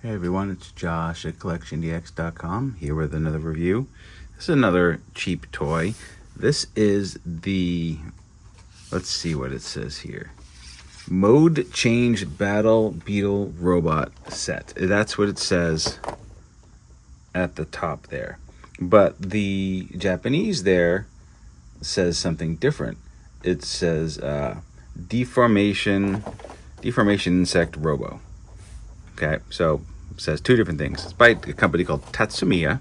Hey everyone, it's Josh at CollectionDX.com here with another review. This is another cheap toy. This is the, let's see what it says here. Mode Change Battle Beetle Robot Set. That's what it says at the top there. But the Japanese there says something different. It says Deformation Insect Robo. Okay, so it says two different things. It's by a company called Tatsumiya.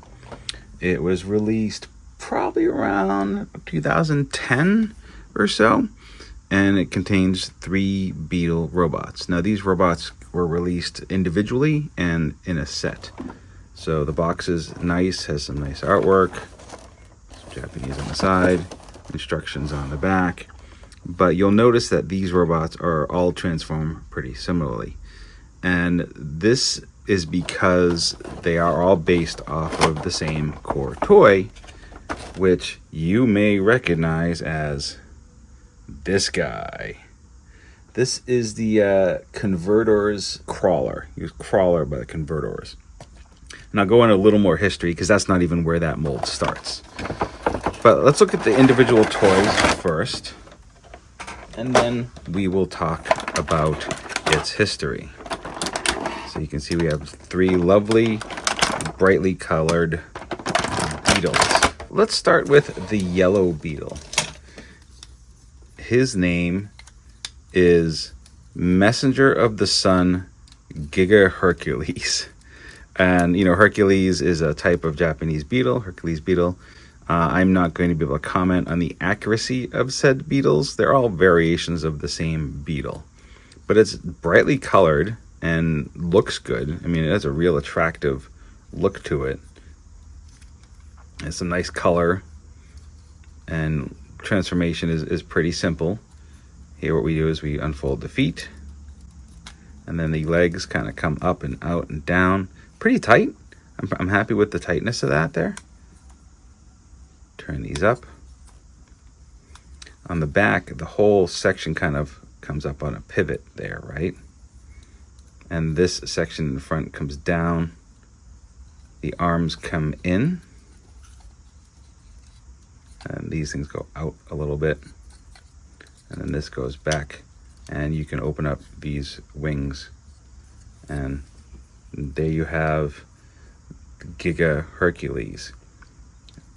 It was released probably around 2010 or so, and it contains 3 Beetle robots. Now, these robots were released individually and in a set. So the box is nice, has some nice artwork, some Japanese on the side, instructions on the back. But you'll notice that these robots are all transformed pretty similarly. And this is because they are all based off of the same core toy, which you may recognize as this guy. This is the Convertors Crawler. He was Crawler by the Convertors. And I'll go into a little more history because that's not even where that mold starts. But let's look at the individual toys first, and then we will talk about its history. So you can see we have 3 lovely, brightly colored beetles. Let's start with the yellow beetle. His name is Messenger of the Sun Giga Hercules. And, you know, Hercules is a type of Japanese beetle, Hercules beetle. I'm not going to be able to comment on the accuracy of said beetles. They're all variations of the same beetle. But it's brightly colored and looks good. I mean, it has a real attractive look to it. It's a nice color, and transformation is pretty simple. Here what we do is we unfold the feet, and then the legs kind of come up and out and down. Pretty tight. I'm happy with the tightness of that there. Turn these up. On the back, the whole section kind of comes up on a pivot there, right? And this section in the front comes down. The arms come in. And these things go out a little bit. And then this goes back. And you can open up these wings. And there you have Giga Hercules.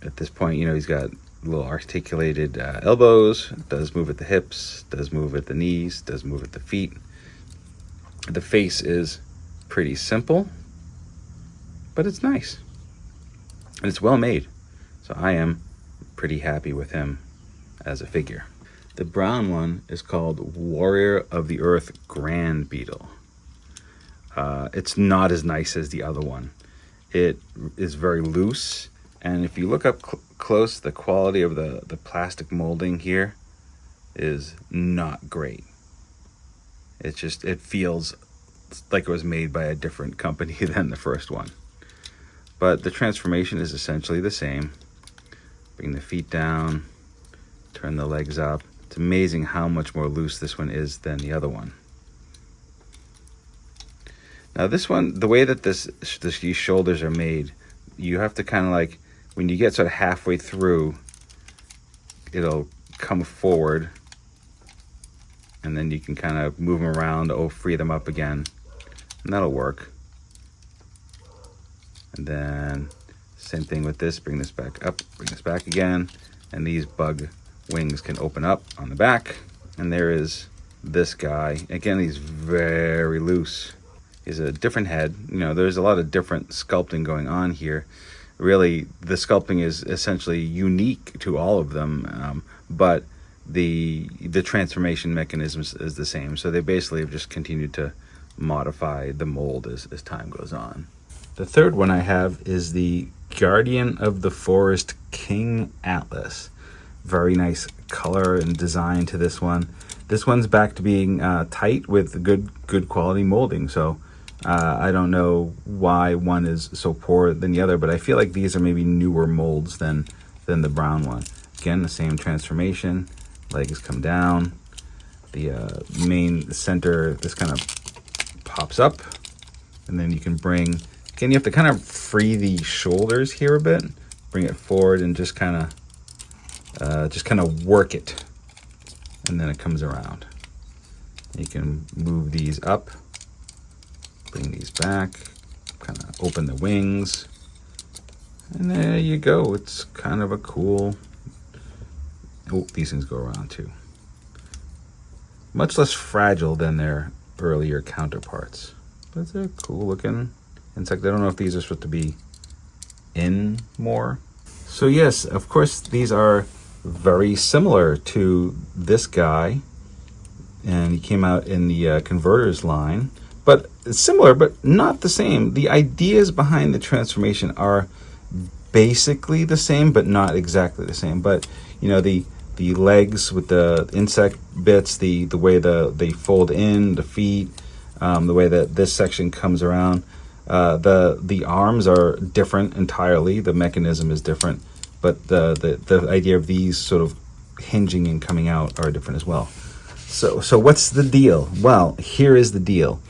At this point, you know, he's got little articulated elbows. Does move at the hips. Does move at the knees. Does move at the feet. The face is pretty simple, but it's nice. And it's well made. So I am pretty happy with him as a figure. The brown one is called Warrior of the Earth Grand Beetle. It's not as nice as the other one. It is very loose. And if you look up close, the quality of the plastic molding here is not great. It feels like it was made by a different company than the first one. But the transformation is essentially the same. Bring the feet down, turn the legs up. It's amazing how much more loose this one is than the other one. Now this one, the way that these shoulders are made, you have to kind of like, when you get sort of halfway through, it'll come forward, and then you can kind of move them around or free them up again, and that'll work. And then same thing with this, bring this back up, bring this back again, and these bug wings can open up on the back. And there is this guy. Again, he's very loose. He's a different head. You know, there's a lot of different sculpting going on here. Really, the sculpting is essentially unique to all of them, but the transformation mechanism is the same. So they basically have just continued to modify the mold as time goes on. The third one I have is the Guardian of the Forest King Atlas. Very nice color and design to this one. This one's back to being tight with good quality molding. So I don't know why one is so poor than the other, but I feel like these are maybe newer molds than the brown one. Again, the same transformation. Legs come down. The main center, this kind of pops up, And then you can bring, again, you have to kind of free the shoulders here a bit, bring it forward and just kind of work it. And then it comes around. You can move these up, bring these back, kind of open the wings. And there you go. It's kind of a cool, oh, these things go around too. Much less fragile than their earlier counterparts. But it's a cool looking insect. I don't know if these are supposed to be in more. So yes, of course, these are very similar to this guy. And he came out in the converters line. But it's similar, but not the same. The ideas behind the transformation are basically the same, but not exactly the same. But, you know, the legs with the insect bits, the way they fold in, the feet, the way that this section comes around. The arms are different entirely. The mechanism is different, but the idea of these sort of hinging and coming out are different as well. So what's the deal? Well, here is the deal.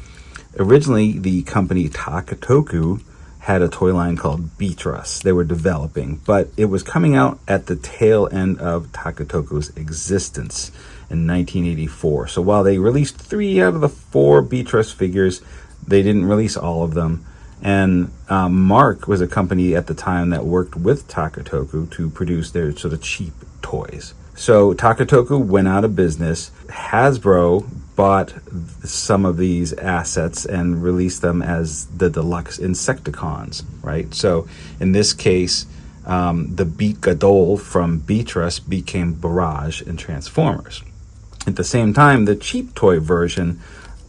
Originally, the company Takatoku had a toy line called Beetle they were developing, but it was coming out at the tail end of Takatoku's existence in 1984. So while they released 3 out of the 4 Beetle figures, they didn't release all of them. And Mark was a company at the time that worked with Takatoku to produce their sort of cheap toys. So Takatoku went out of business. Hasbro bought some of these assets and released them as the deluxe Insecticons, right? So in this case, the Beat Gadol from Beatrice became Barrage and Transformers. At the same time, the cheap toy version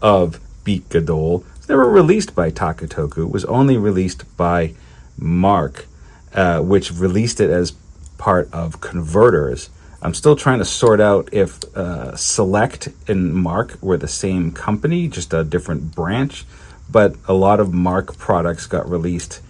of Beat Gadol was never released by Takatoku. It was only released by Mark, which released it as part of Converters. I'm still trying to sort out if Select and Mark were the same company, just a different branch. But a lot of Mark products got released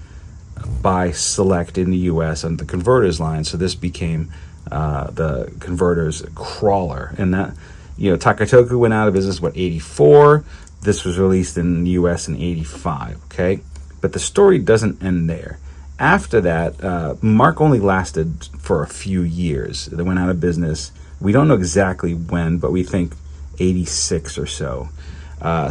by Select in the US on the Converters line. So this became the Converters crawler. And that, you know, Takatoku went out of business, 84? This was released in the US in 85, okay? But the story doesn't end there. After that, Mark only lasted for a few years. They went out of business. We don't know exactly when, but we think 86 or so.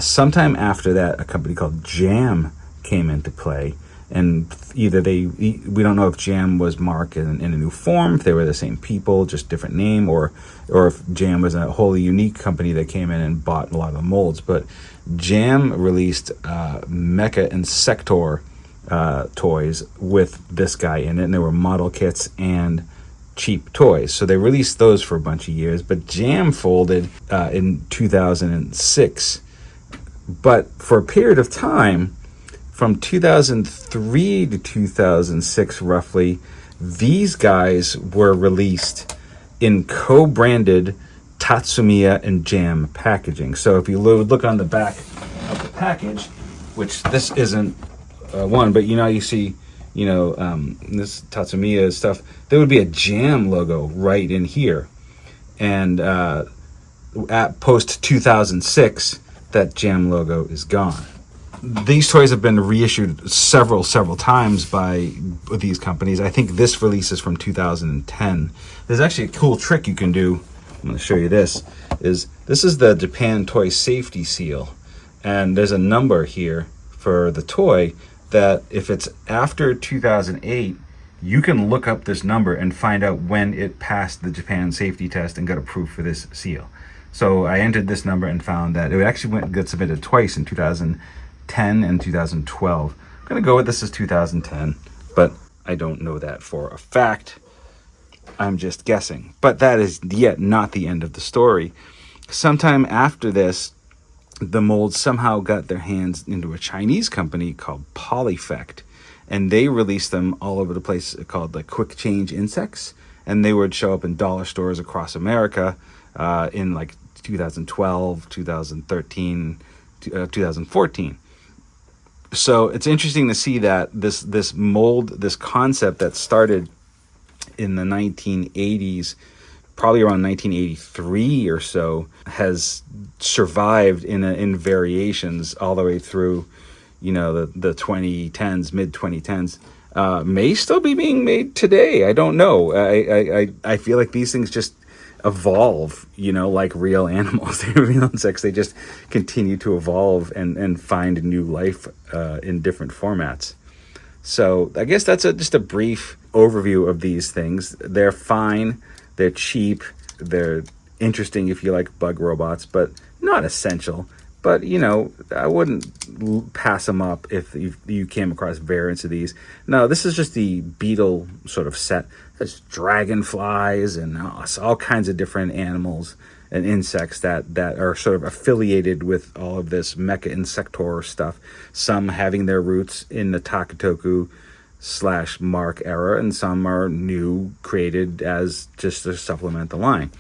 Sometime after that, a company called Jam came into play. And either we don't know if Jam was Mark in a new form, if they were the same people, just different name, or if Jam was a wholly unique company that came in and bought a lot of the molds. But Jam released Mecha Insector toys with this guy in it, and there were model kits and cheap toys. So they released those for a bunch of years, but Jam folded in 2006. But for a period of time, from 2003 to 2006 roughly, these guys were released in co-branded Tatsumiya and Jam packaging. So if you look on the back of the package, which this isn't one, but you know, you see, you know, this Tatsumiya stuff, there would be a Jam logo right in here. And at post 2006, that Jam logo is gone. These toys have been reissued several times by these companies. I think this release is from 2010. There's actually a cool trick you can do. I'm going to show you this. This is the Japan Toy Safety Seal. And there's a number here for the toy that if it's after 2008, you can look up this number and find out when it passed the Japan safety test and got approved for this seal. So I entered this number and found that it actually got submitted twice in 2010 and 2012. I'm going to go with this as 2010, but I don't know that for a fact. I'm just guessing. But that is yet not the end of the story. Sometime after this, the molds somehow got their hands into a Chinese company called Polyfect, and they released them all over the place called the Quick Change Insects, and they would show up in dollar stores across America in like 2012, 2013, 2014. So it's interesting to see that this mold, this concept that started in the 1980s, probably around 1983 or so, has survived in variations all the way through, the 2010s, mid 2010s, may still be being made today. I don't know. I feel like these things just evolve, like real animals. Real insects, they just continue to evolve and find new life in different formats. So I guess that's just a brief overview of these things. They're fine, they're cheap, they're interesting if you like bug robots, but not essential. But, I wouldn't pass them up if you came across variants of these. No, this is just the Beetle sort of set. There's dragonflies and all kinds of different animals and insects that are sort of affiliated with all of this Mecha Insector stuff. Some having their roots in the Takatoku / Mark era, and some are new, created as just to supplement the line.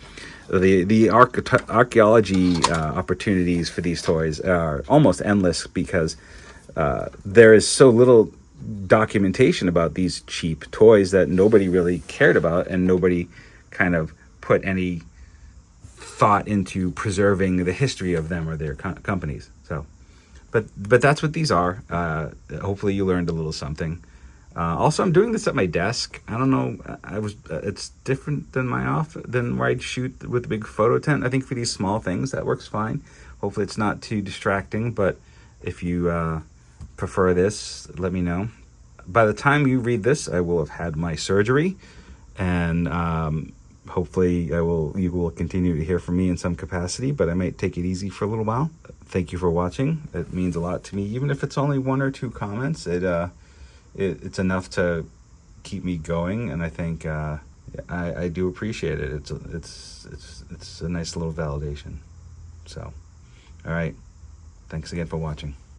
The archaeology opportunities for these toys are almost endless because there is so little documentation about these cheap toys that nobody really cared about, and nobody kind of put any thought into preserving the history of them or their companies. So, but that's what these are. Hopefully you learned a little something. Also, I'm doing this at my desk. I don't know. It's different than than where I'd shoot with a big photo tent. I think for these small things, that works fine. Hopefully it's not too distracting, but if you prefer this, let me know. By the time you read this, I will have had my surgery, and hopefully you will continue to hear from me in some capacity, but I might take it easy for a little while. Thank you for watching. It means a lot to me, even if it's only 1 or 2 comments. It's enough to keep me going, and I think I do appreciate it. It's a nice little validation. So, all right, thanks again for watching.